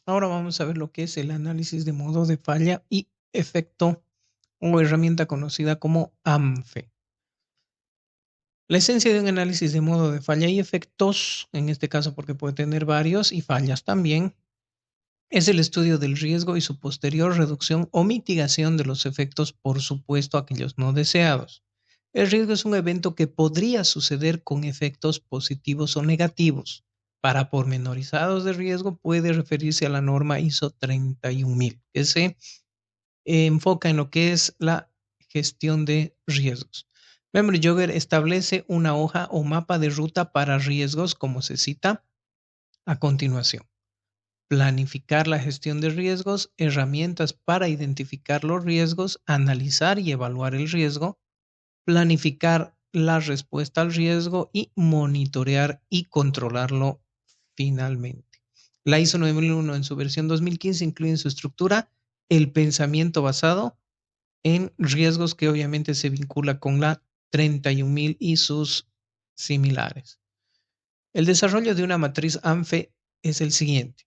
Ahora vamos a ver lo que es el análisis de modo de falla y efecto o herramienta conocida como AMFE. La esencia de un análisis de modo de falla y efectos, en este caso porque puede tener varios y fallas también, es el estudio del riesgo y su posterior reducción o mitigación de los efectos, por supuesto, aquellos no deseados. El riesgo es un evento que podría suceder con efectos positivos o negativos. Para pormenorizados de riesgo puede referirse a la norma ISO 31000, que se enfoca en lo que es la gestión de riesgos. Memory Jogger establece una hoja o mapa de ruta para riesgos, como se cita a continuación. Planificar la gestión de riesgos, herramientas para identificar los riesgos, analizar y evaluar el riesgo, planificar la respuesta al riesgo y monitorear y controlarlo finalmente. La ISO 9001 en su versión 2015 incluye en su estructura el pensamiento basado en riesgos que obviamente se vincula con la 31000 y sus similares. El desarrollo de una matriz ANFE es el siguiente.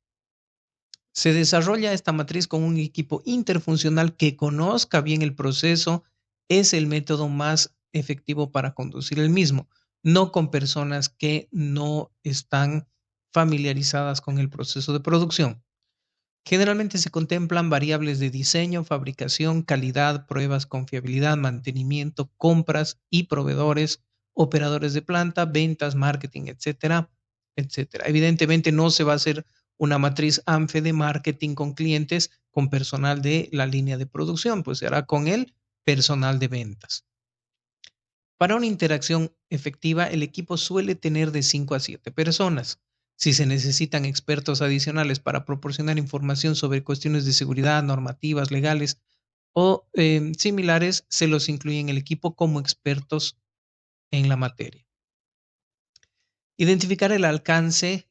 Se desarrolla esta matriz con un equipo interfuncional que conozca bien el proceso, es el método más efectivo para conducir el mismo, no con personas que no están familiarizadas con el proceso de producción. Generalmente se contemplan variables de diseño, fabricación, calidad, pruebas, confiabilidad, mantenimiento, compras y proveedores, operadores de planta, ventas, marketing, etcétera, etcétera. Evidentemente no se va a hacer una matriz ANFE de marketing con clientes con personal de la línea de producción, pues se hará con el personal de ventas. Para una interacción efectiva, el equipo suele tener de 5 a 7 personas. Si se necesitan expertos adicionales para proporcionar información sobre cuestiones de seguridad, normativas, legales o similares, se los incluye en el equipo como expertos en la materia. Identificar el alcance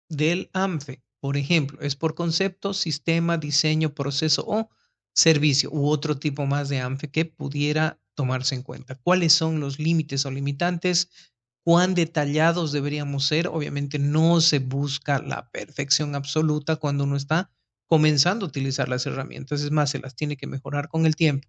del ANFE, por ejemplo, es por concepto, sistema, diseño, proceso o servicio u otro tipo más de ANFE que pudiera tomarse en cuenta. ¿Cuáles son los límites o limitantes? ¿Cuán detallados deberíamos ser? Obviamente no se busca la perfección absoluta cuando uno está comenzando a utilizar las herramientas. Es más, se las tiene que mejorar con el tiempo.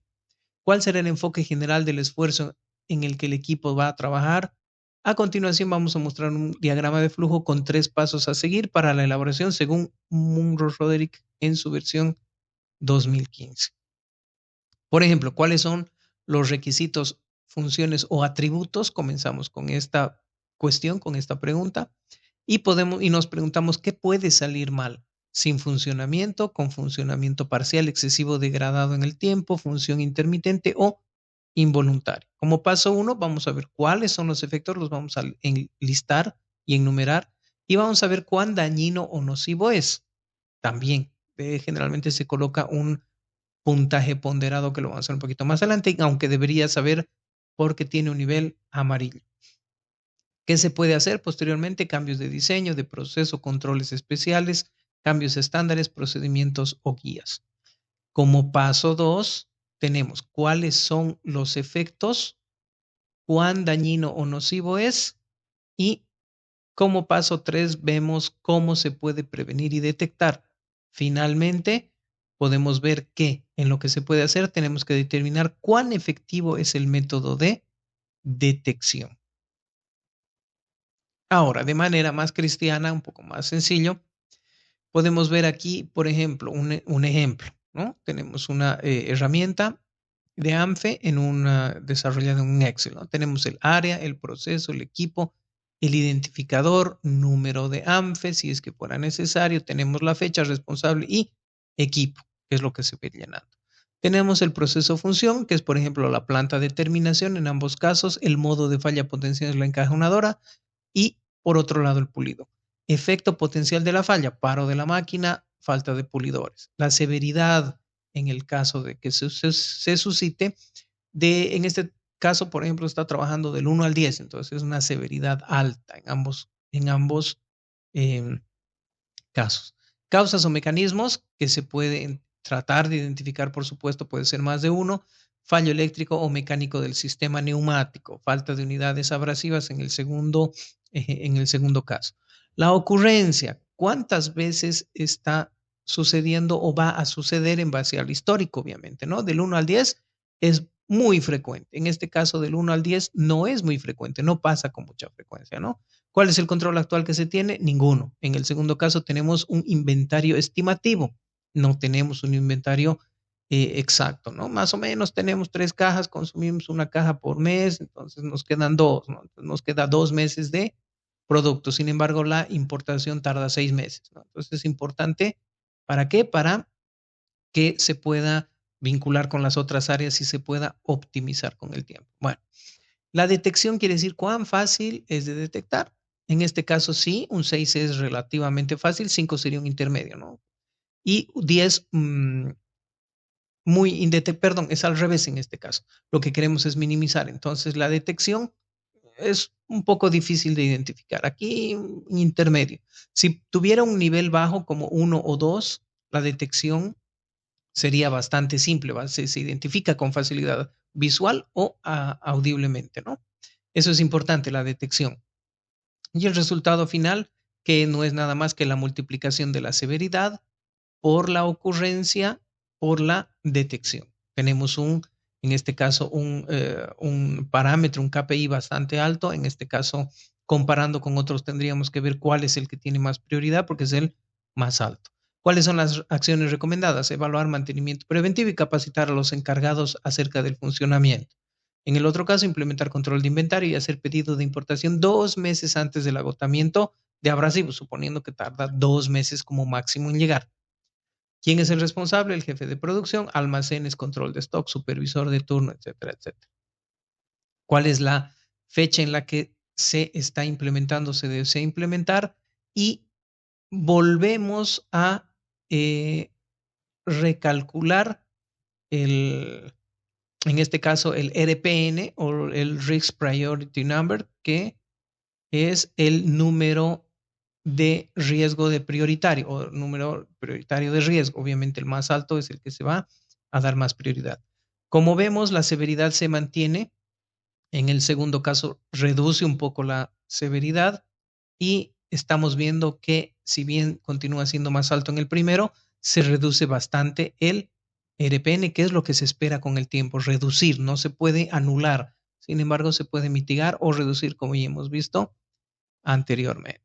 ¿Cuál será el enfoque general del esfuerzo en el que el equipo va a trabajar? A continuación vamos a mostrar un diagrama de flujo con 3 pasos a seguir para la elaboración según Munro Roderick en su versión 2015. Por ejemplo, ¿cuáles son los requisitos, funciones o atributos? Comenzamos con esta cuestión, con esta pregunta, y nos preguntamos qué puede salir mal. Sin funcionamiento, con funcionamiento parcial, excesivo, degradado en el tiempo, función intermitente o involuntario. Como paso 1, vamos a ver cuáles son los efectos, los vamos a enlistar y enumerar, y vamos a ver cuán dañino o nocivo es. También generalmente se coloca un puntaje ponderado que lo vamos a hacer un poquito más adelante, aunque debería saber porque tiene un nivel amarillo. ¿Qué se puede hacer posteriormente? Cambios de diseño, de proceso, controles especiales, cambios estándares, procedimientos o guías. Como paso 2, tenemos cuáles son los efectos, cuán dañino o nocivo es, y como paso 3 vemos cómo se puede prevenir y detectar. Finalmente, podemos ver que en lo que se puede hacer tenemos que determinar cuán efectivo es el método de detección. Ahora, de manera más cristiana, un poco más sencillo, podemos ver aquí, por ejemplo, un ejemplo, ¿no? Tenemos una herramienta de ANFE desarrollada en un Excel, ¿no? Tenemos el área, el proceso, el equipo, el identificador, número de ANFE, si es que fuera necesario, tenemos la fecha responsable y equipo, que es lo que se ve llenando. Tenemos el proceso función, que es, por ejemplo, la planta de terminación en ambos casos, el modo de falla potencial es la encajonadora y, por otro lado, el pulido. Efecto potencial de la falla, paro de la máquina, falta de pulidores. La severidad en el caso de que se suscite, en este caso, por ejemplo, está trabajando del 1 al 10, entonces es una severidad alta en ambos eh, casos. Causas o mecanismos que se pueden tratar de identificar, por supuesto, puede ser más de uno. Fallo eléctrico o mecánico del sistema neumático, falta de unidades abrasivas en el segundo caso. La ocurrencia, cuántas veces está sucediendo o va a suceder en base al histórico, obviamente, ¿no? Del 1 al 10 es muy frecuente. En este caso, del 1 al 10 no es muy frecuente, no pasa con mucha frecuencia, ¿no? ¿Cuál es el control actual que se tiene? Ninguno. En el segundo caso, tenemos un inventario estimativo. No tenemos un inventario exacto, ¿no? Más o menos tenemos 3 cajas, consumimos una caja por mes, entonces nos quedan dos, ¿no? Nos queda 2 meses de producto. Sin embargo, la importación tarda 6 meses, ¿no? Entonces es importante. ¿Para qué? Para que se pueda vincular con las otras áreas y se pueda optimizar con el tiempo. Bueno, la detección quiere decir cuán fácil es de detectar. En este caso, sí, un 6 es relativamente fácil, 5 sería un intermedio, ¿no? Y 10 perdón, es al revés en este caso. Lo que queremos es minimizar. Entonces, la detección es un poco difícil de identificar. Aquí, un intermedio. Si tuviera un nivel bajo como 1 o 2, la detección sería bastante simple, ¿va? Se identifica con facilidad visual o audiblemente, ¿no? Eso es importante, la detección. Y el resultado final, que no es nada más que la multiplicación de la severidad por la ocurrencia, por la detección. Tenemos en este caso, un parámetro, un KPI bastante alto. En este caso, comparando con otros, tendríamos que ver cuál es el que tiene más prioridad porque es el más alto. ¿Cuáles son las acciones recomendadas? Evaluar mantenimiento preventivo y capacitar a los encargados acerca del funcionamiento. En el otro caso, implementar control de inventario y hacer pedido de importación 2 meses antes del agotamiento de abrasivos, suponiendo que tarda 2 meses como máximo en llegar. ¿Quién es el responsable? El jefe de producción, almacenes, control de stock, supervisor de turno, etcétera, etcétera. ¿Cuál es la fecha en la que se está implementando, se desea implementar? Y volvemos a recalcular en este caso, el RPN o el Risk Priority Number, que es el número de riesgo de prioritario o número prioritario de riesgo. Obviamente el más alto es el que se va a dar más prioridad. Como vemos, la severidad se mantiene. En el segundo caso, reduce un poco la severidad y estamos viendo que si bien continúa siendo más alto en el primero, se reduce bastante el RPN, que es lo que se espera con el tiempo, reducir, no se puede anular, sin embargo se puede mitigar o reducir como ya hemos visto anteriormente.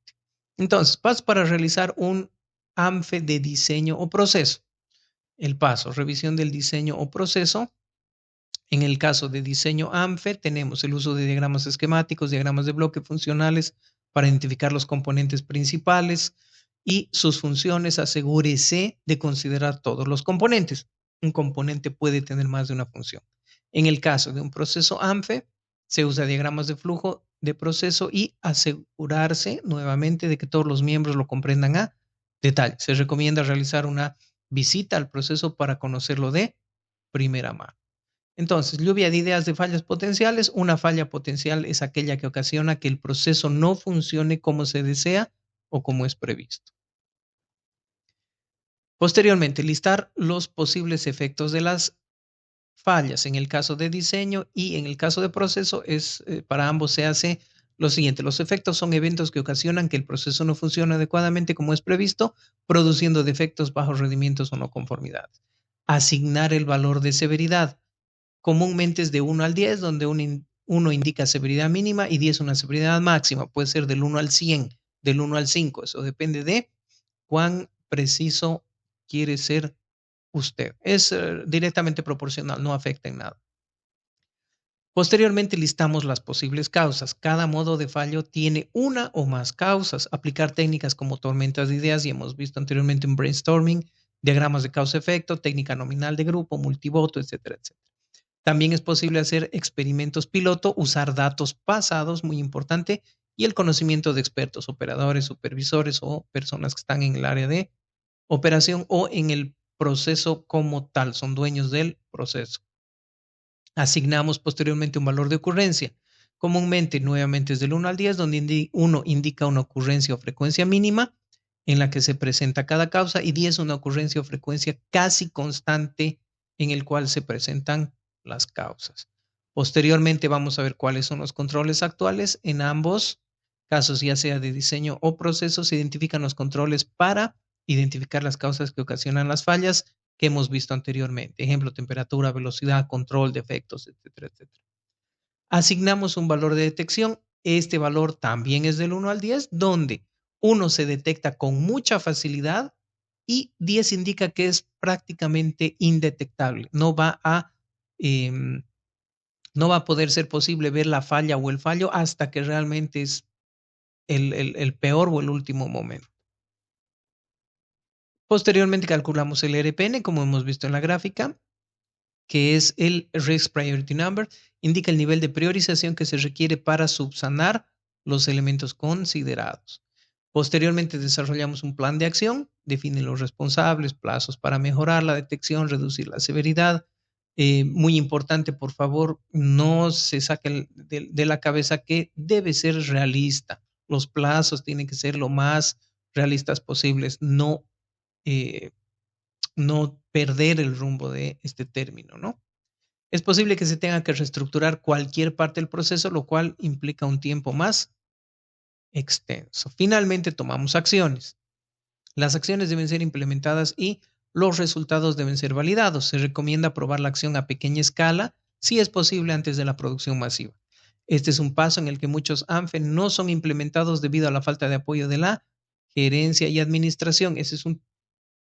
Entonces, paso para realizar un ANFE de diseño o proceso. El paso, revisión del diseño o proceso. En el caso de diseño ANFE, tenemos el uso de diagramas esquemáticos, diagramas de bloque funcionales para identificar los componentes principales y sus funciones. Asegúrese de considerar todos los componentes. Un componente puede tener más de una función. En el caso de un proceso ANFE, se usa diagramas de flujo de proceso y asegurarse nuevamente de que todos los miembros lo comprendan a detalle. Se recomienda realizar una visita al proceso para conocerlo de primera mano. Entonces, lluvia de ideas de fallas potenciales. Una falla potencial es aquella que ocasiona que el proceso no funcione como se desea o como es previsto. Posteriormente, listar los posibles efectos de las fallas en el caso de diseño y en el caso de proceso para ambos se hace lo siguiente. Los efectos son eventos que ocasionan que el proceso no funcione adecuadamente como es previsto, produciendo defectos, bajos rendimientos o no conformidades. Asignar el valor de severidad. Comúnmente es de 1 al 10, donde 1 indica severidad mínima y 10 una severidad máxima. Puede ser del 1 al 100, del 1 al 5. Eso depende de cuán preciso quiere ser usted. Es directamente proporcional, no afecta en nada. Posteriormente listamos las posibles causas. Cada modo de fallo tiene una o más causas. Aplicar técnicas como tormentas de ideas, y hemos visto anteriormente un brainstorming, diagramas de causa-efecto, técnica nominal de grupo, multivoto, etcétera, etcétera. También es posible hacer experimentos piloto, usar datos pasados, muy importante, y el conocimiento de expertos, operadores, supervisores o personas que están en el área de operación o en el proceso como tal, son dueños del proceso. Asignamos posteriormente un valor de ocurrencia. Comúnmente, nuevamente es del 1 al 10, donde 1 indica una ocurrencia o frecuencia mínima en la que se presenta cada causa y 10 una ocurrencia o frecuencia casi constante en el cual se presentan las causas. Posteriormente vamos a ver cuáles son los controles actuales en ambos casos ya sea de diseño o proceso, se identifican los controles para identificar las causas que ocasionan las fallas que hemos visto anteriormente. Ejemplo, temperatura, velocidad, control, defectos, etcétera, etcétera. Asignamos un valor de detección. Este valor también es del 1 al 10, donde 1 se detecta con mucha facilidad y 10 indica que es prácticamente indetectable. Em, no va a poder ser posible ver la falla o el fallo hasta que realmente es el peor o el último momento. Posteriormente calculamos el RPN, como hemos visto en la gráfica, que es el Risk Priority Number, indica el nivel de priorización que se requiere para subsanar los elementos considerados. Posteriormente desarrollamos un plan de acción, define los responsables, plazos para mejorar la detección, reducir la severidad. Muy importante, por favor, no se saque de la cabeza que debe ser realista. Los plazos tienen que ser lo más realistas posibles, eh, no perder el rumbo de este término, ¿no? Es posible que se tenga que reestructurar cualquier parte del proceso, lo cual implica un tiempo más extenso. Finalmente, tomamos acciones. Las acciones deben ser implementadas y los resultados deben ser validados. Se recomienda probar la acción a pequeña escala, si es posible, antes de la producción masiva. Este es un paso en el que muchos ANFE no son implementados debido a la falta de apoyo de la gerencia y administración. Ese es un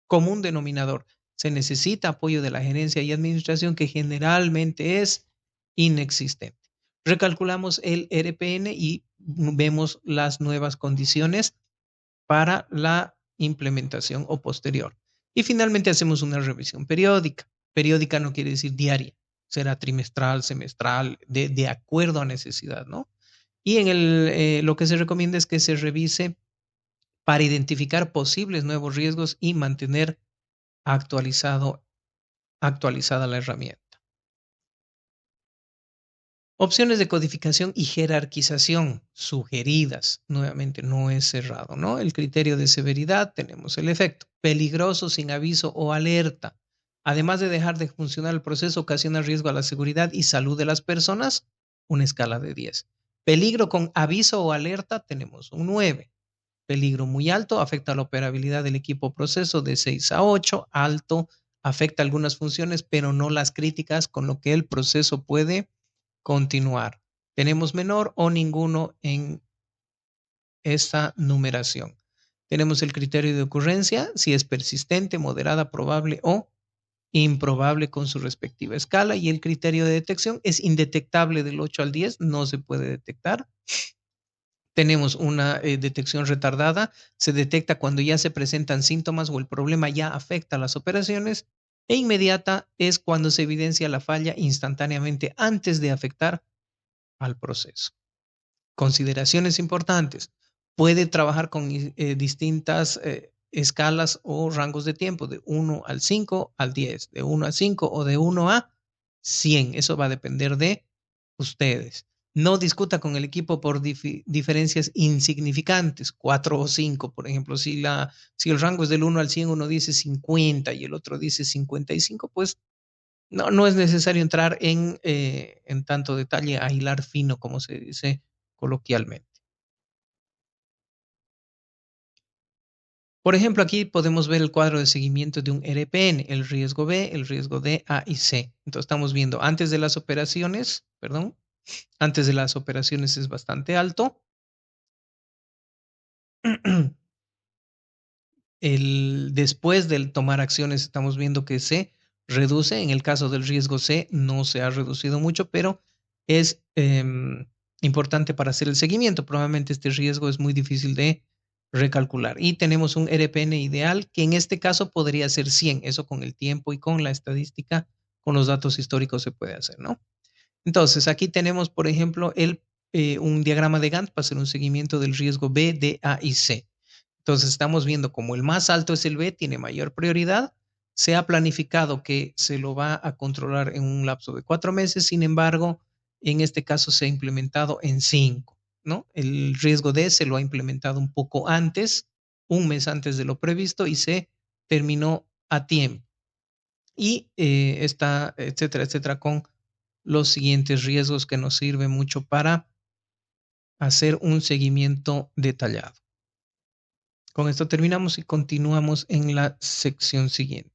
común denominador. Se necesita apoyo de la gerencia y administración que generalmente es inexistente. Recalculamos el RPN y vemos las nuevas condiciones para la implementación o posterior. Y finalmente hacemos una revisión periódica. Periódica no quiere decir diaria, será trimestral, semestral, de acuerdo a necesidad, ¿no? Y lo que se recomienda es que se revise para identificar posibles nuevos riesgos y mantener actualizado, actualizada la herramienta. Opciones de codificación y jerarquización sugeridas. Nuevamente, no es cerrado, ¿no? El criterio de severidad, tenemos el efecto. Peligroso sin aviso o alerta. Además de dejar de funcionar el proceso, ocasiona riesgo a la seguridad y salud de las personas, una escala de 10. Peligro con aviso o alerta, tenemos un 9. Peligro muy alto, afecta la operabilidad del equipo proceso de 6 a 8. Alto, afecta algunas funciones, pero no las críticas, con lo que el proceso puede continuar. Tenemos menor o ninguno en esta numeración. Tenemos el criterio de ocurrencia, si es persistente, moderada, probable o improbable con su respectiva escala. Y el criterio de detección es indetectable del 8 al 10, no se puede detectar. Tenemos una detección retardada, se detecta cuando ya se presentan síntomas o el problema ya afecta a las operaciones. E inmediata es cuando se evidencia la falla instantáneamente antes de afectar al proceso. Consideraciones importantes. Puede trabajar con distintas escalas o rangos de tiempo, de 1 al 5 al 10, de 1 a 5 o de 1 a 100. Eso va a depender de ustedes. No discuta con el equipo por diferencias insignificantes, 4 o 5, por ejemplo. Si el rango es del 1 al 100, uno dice 50 y el otro dice 55, pues no es necesario entrar en tanto detalle a hilar fino, como se dice coloquialmente. Por ejemplo, aquí podemos ver el cuadro de seguimiento de un RPN, el riesgo B, el riesgo D, A y C. Entonces estamos viendo antes de las operaciones, perdón, antes de las operaciones es bastante alto. Después del tomar acciones estamos viendo que se reduce. En el caso del riesgo C no se ha reducido mucho, pero es importante para hacer el seguimiento. Probablemente este riesgo es muy difícil de recalcular. Y tenemos un RPN ideal que en este caso podría ser 100. Eso con el tiempo y con la estadística, con los datos históricos se puede hacer, ¿no? Entonces, aquí tenemos, por ejemplo, un diagrama de Gantt para hacer un seguimiento del riesgo B, D, A y C. Entonces estamos viendo como el más alto es el B, tiene mayor prioridad. Se ha planificado que se lo va a controlar en un lapso de 4 meses. Sin embargo, en este caso se ha implementado en 5, ¿no? El riesgo D se lo ha implementado un poco antes, un mes antes de lo previsto y se terminó a tiempo. Y está, etcétera, etcétera, con los siguientes riesgos que nos sirven mucho para hacer un seguimiento detallado. Con esto terminamos y continuamos en la sección siguiente.